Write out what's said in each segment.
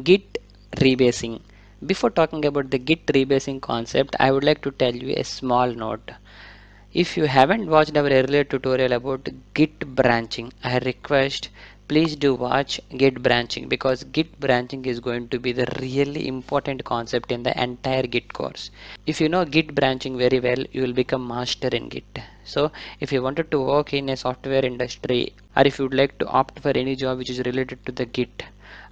Git rebasing. Before talking about the Git rebasing concept, I would like to tell you a small note. If you haven't watched our earlier tutorial about Git branching, I request please do watch Git branching, because Git branching is going to be the really important concept in the entire Git course. If you know Git branching very well, you will become master in Git. So if you wanted to work in a software industry, or if you would like to opt for any job which is related to the Git,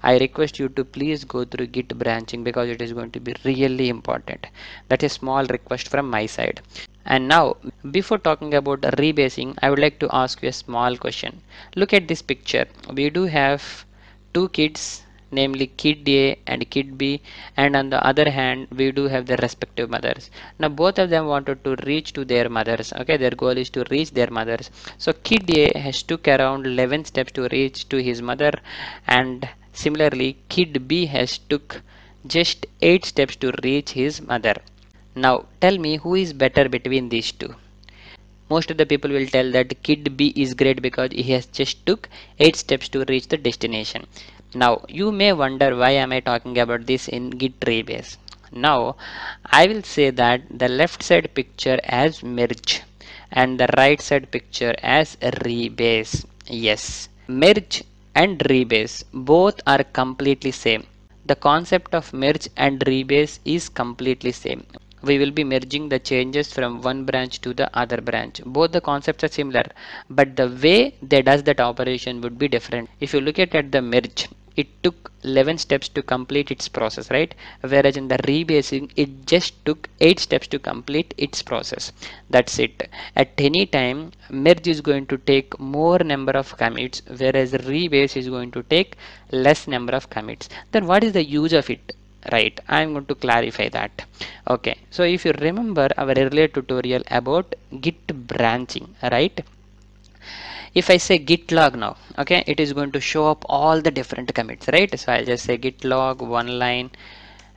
I request you to please go through Git branching, because it is going to be really important. That's a small request from my side. And now, before talking about rebasing, I would like to ask you a small question. Look at this picture. We do have two kids, namely kid A and kid B, and on the other hand we do have their respective mothers. Now both of them wanted to reach to their mothers. Okay, their goal is to reach their mothers. So kid A has took around 11 steps to reach to his mother, and similarly kid B has took just 8 steps to reach his mother. Now tell me, who is better between these two? Most of the people will tell that kid B is great because he has just took 8 steps to reach the destination. Now you may wonder, why am I talking about this in Git Rebase? Now I will say that the left side picture as merge and the right side picture as rebase. Yes, merge and rebase both are completely same. The concept of merge and rebase is completely same. We will be merging the changes from one branch to the other branch. Both the concepts are similar, but the way they does that operation would be different. If you look at the merge, it took 11 steps to complete its process, right? Whereas in the rebasing, it just took 8 steps to complete its process. That's it. At any time, merge is going to take more number of commits, whereas rebase is going to take less number of commits. Then what is the use of it? Right, I'm going to clarify that. Okay, so if you remember our earlier tutorial about Git branching, right? If I say Git log now, okay, it is going to show up all the different commits, right? So I'll just say Git log, one line,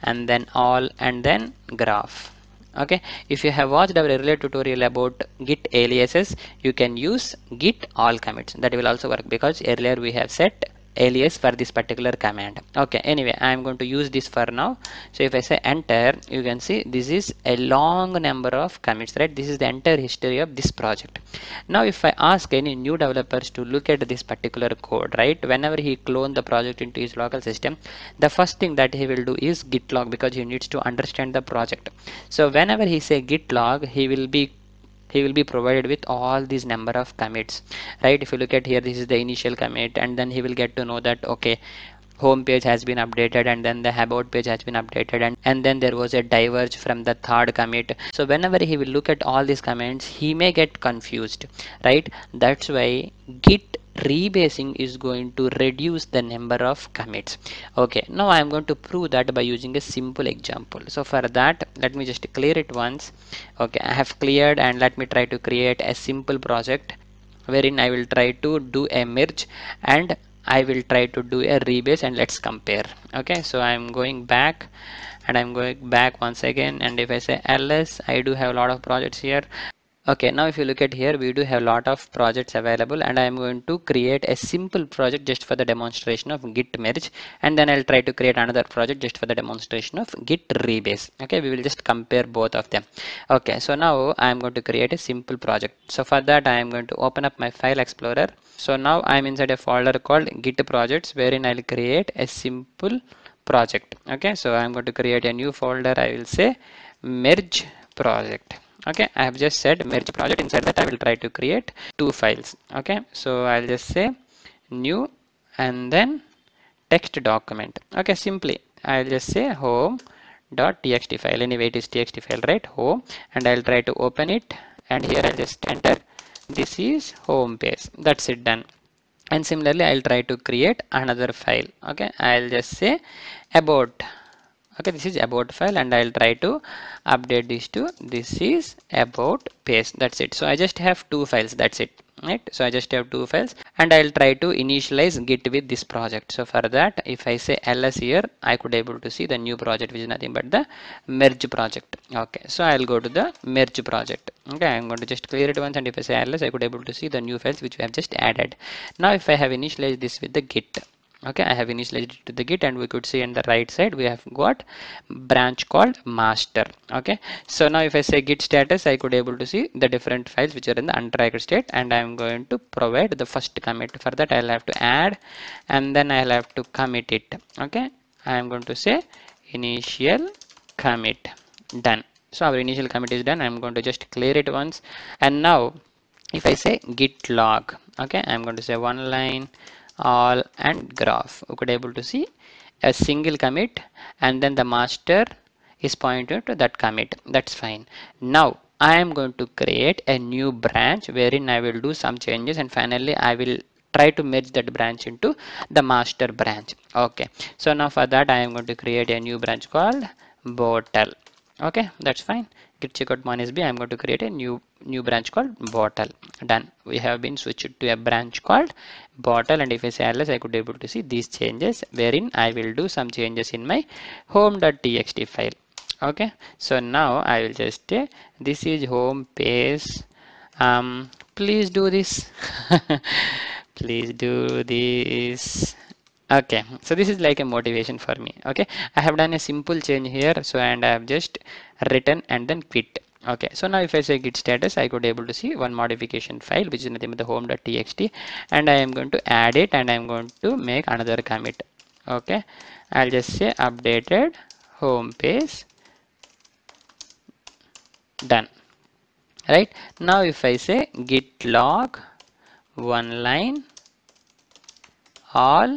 and then all, and then graph. Okay, if you have watched our earlier tutorial about Git aliases, you can use Git all commits. That will also work, because earlier we have set alias for this particular command. Okay, anyway, I am going to use this for now. So if I say enter, you can see this is a long number of commits, right? This is the entire history of this project. Now if I ask any new developers to look at this particular code, right, whenever he clone the project into his local system, the first thing that he will do is git log, because he needs to understand the project. So whenever he say git log, he will be provided with all these number of commits, right? If you look at here, this is the initial commit, and then he will get to know that okay, home page has been updated, and then the about page has been updated, and then there was a diverge from the third commit. So whenever he will look at all these comments, he may get confused, right? That's why Git rebasing is going to reduce the number of commits. Okay, now I am going to prove that by using a simple example. So for that, let me just clear it once. Okay, I have cleared, and let me try to create a simple project wherein I will try to do a merge and I will try to do a rebase, and let's compare. Okay, so I'm going back, and I'm going back once again, and if I say ls, I do have a lot of projects here. Okay, now if you look at here, we do have a lot of projects available, and I am going to create a simple project just for the demonstration of git merge, and then I'll try to create another project just for the demonstration of git rebase. Okay, we will just compare both of them. Okay, so now I am going to create a simple project. So for that, I am going to open up my file explorer. So now I'm inside a folder called git projects, wherein I'll create a simple project. Okay, so I'm going to create a new folder. I will say merge project. Okay, I have just said merge project. Inside that, I will try to create two files. Okay, so I'll just say new, and then text document. Okay, simply I'll just say home.txt file. Anyway, it is txt file, right? Home, and I'll try to open it, and here I'll just enter. This is home page. That's it, done. And similarly, I'll try to create another file. Okay, I'll just say about. Okay, this is about file, and I'll try to update this to this is about page. That's it. So I just have two files. That's it, right? So I just have two files, and I'll try to initialize git with this project. So for that, if I say ls here, I could able to see the new project, which is nothing but the merge project. Okay, so I'll go to the merge project. Okay, I'm going to just clear it once, and if I say ls, I could able to see the new files which we have just added. Now if I have initialized this with the git, Okay, I have initialized it to the Git, and we could see on the right side we have got branch called master. Okay, so now if I say git status, I could able to see the different files which are in the untracked state, and I am going to provide the first commit. For that I'll have to add, and then I'll have to commit it. Okay, I am going to say initial commit. Done. So our initial commit is done. I'm going to just clear it once, and now if I say git log, okay, I'm going to say one line all and graph. We could able to see a single commit, and then the master is pointed to that commit. That's fine. Now I am going to create a new branch wherein I will do some changes, and finally I will try to merge that branch into the master branch. Okay, so now for that I am going to create a new branch called bottle. Okay, that's fine. Git checkout minus b. I'm going to create a new branch called bottle. Done. We have been switched to a branch called bottle, and if I say ls, I could be able to see these changes wherein I will do some changes in my home.txt file. Okay, so now I will just say this is home page. Please do this. Please do this. Okay, so this is like a motivation for me. Okay, I have done a simple change here, so and I have just written and then quit. Okay, so now if I say git status, I could able to see one modification file which is nothing but the home.txt, and I am going to add it, and I am going to make another commit. Okay, I'll just say updated home page. Done. Right, now if I say git log one line all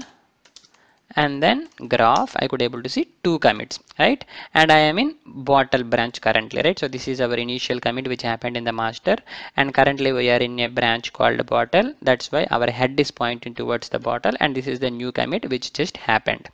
and then graph, I could able to see two commits, right? And I am in bottle branch currently, right? So this is our initial commit which happened in the master, and currently we are in a branch called bottle. That's why our head is pointing towards the bottle, and this is the new commit which just happened.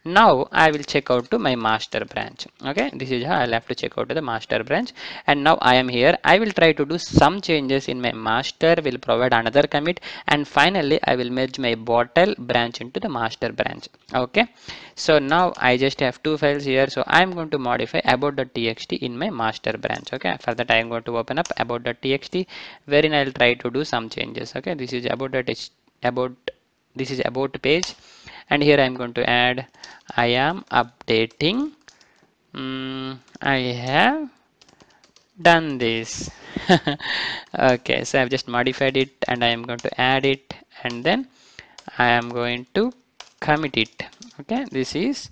Now I will check out to my master branch. Okay, this is how I'll have to check out to the master branch, and now I am here. I will try to do some changes in my master, will provide another commit, and finally I will merge my bottle branch into the master branch. Okay, so now I just have two files here, so I'm going to modify about.txt in my master branch. Okay, for that I'm going to open up about.txt wherein I'll try to do some changes. Okay, this is about this is about page, and here I'm going to add I am updating. I have done this. Okay, so I've just modified it, and I am going to add it, and then I am going to commit it. Okay, this is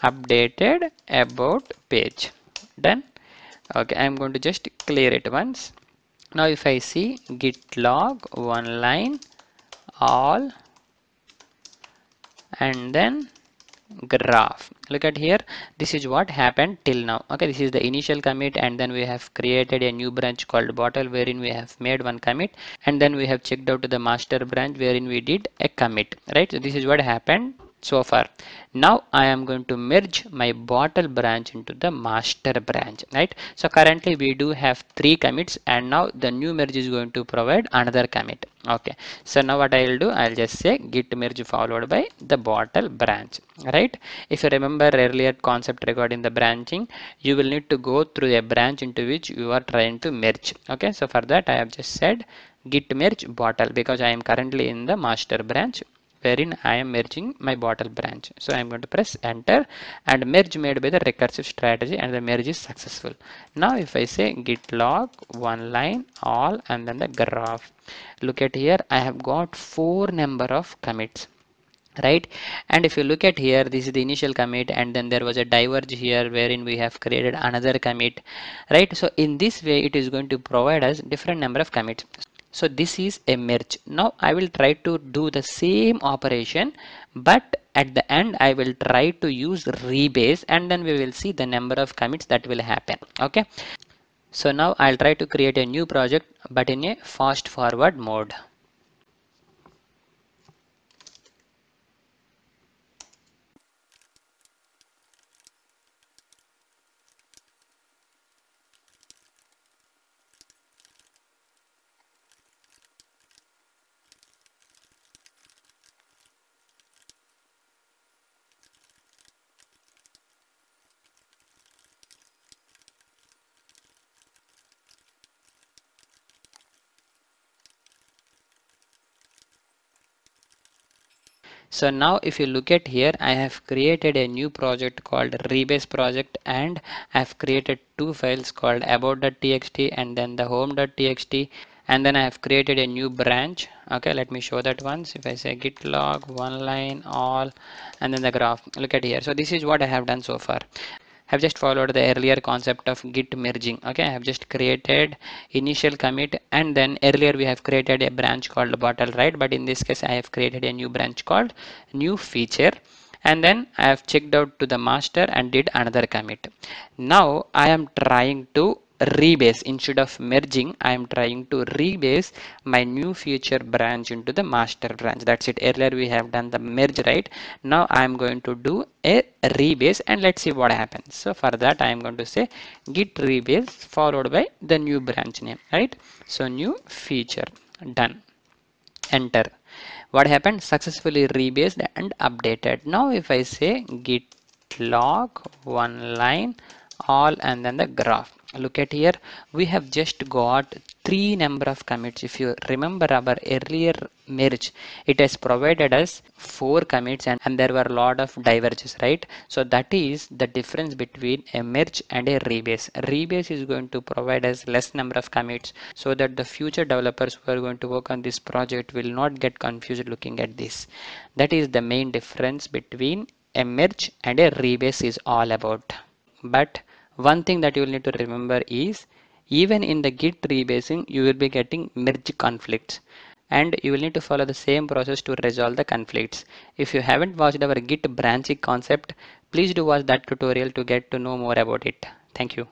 updated about page. Done. Okay, I'm going to just clear it once. Now if I see git log one line all and then graph, look at here, this is what happened till now. Okay, this is the initial commit, and then we have created a new branch called bottle wherein we have made one commit, and then we have checked out to the master branch wherein we did a commit, right? So this is what happened so far. Now I am going to merge my bottle branch into the master branch, right? So currently we do have three commits, and now the new merge is going to provide another commit. Okay, so now what I will do, I'll just say git merge followed by the bottle branch, right? If you remember earlier concept regarding the branching, you will need to go through a branch into which you are trying to merge. Okay, so for that I have just said git merge bottle because I am currently in the master branch wherein I am merging my bottle branch. So I am going to press enter, and merge made by the recursive strategy, and the merge is successful. Now if I say git log one line all and then the graph, look at here, I have got four number of commits, right? And if you look at here, this is the initial commit, and then there was a diverge here wherein we have created another commit, right? So in this way it is going to provide us different number of commits. So this is a merge. Now I will try to do the same operation, but at the end I will try to use rebase, and then we will see the number of commits that will happen. Okay, so now I'll try to create a new project but in a fast forward mode. So now if you look at here, I have created a new project called Rebase project, and I have created two files called about.txt and then the home.txt, and then I have created a new branch. Okay, let me show that once. If I say git log one line all and then the graph, look at here. So this is what I have done so far. Have just followed the earlier concept of git merging. Okay, I have just created initial commit, and then earlier we have created a branch called bottle, right? But in this case I have created a new branch called new feature, and then I have checked out to the master and did another commit. Now I am trying to rebase. Instead of merging, I am trying to rebase my new feature branch into the master branch. That's it. Earlier we have done the merge, right? Now I am going to do a rebase, and let's see what happens. So for that I am going to say git rebase followed by the new branch name, right? So new feature, done, enter. What happened? Successfully rebased and updated. Now if I say git log one line all and then the graph, look at here, we have just got three number of commits. If you remember our earlier merge, it has provided us four commits, and there were a lot of diverges, right? So that is the difference between a merge and a rebase. Rebase is going to provide us less number of commits so that the future developers who are going to work on this project will not get confused looking at this. That is the main difference between a merge and a rebase is all about. But one thing that you will need to remember is, even in the git rebasing you will be getting merge conflicts, and you will need to follow the same process to resolve the conflicts. If you haven't watched our git branching concept, please do watch that tutorial to get to know more about it. Thank you.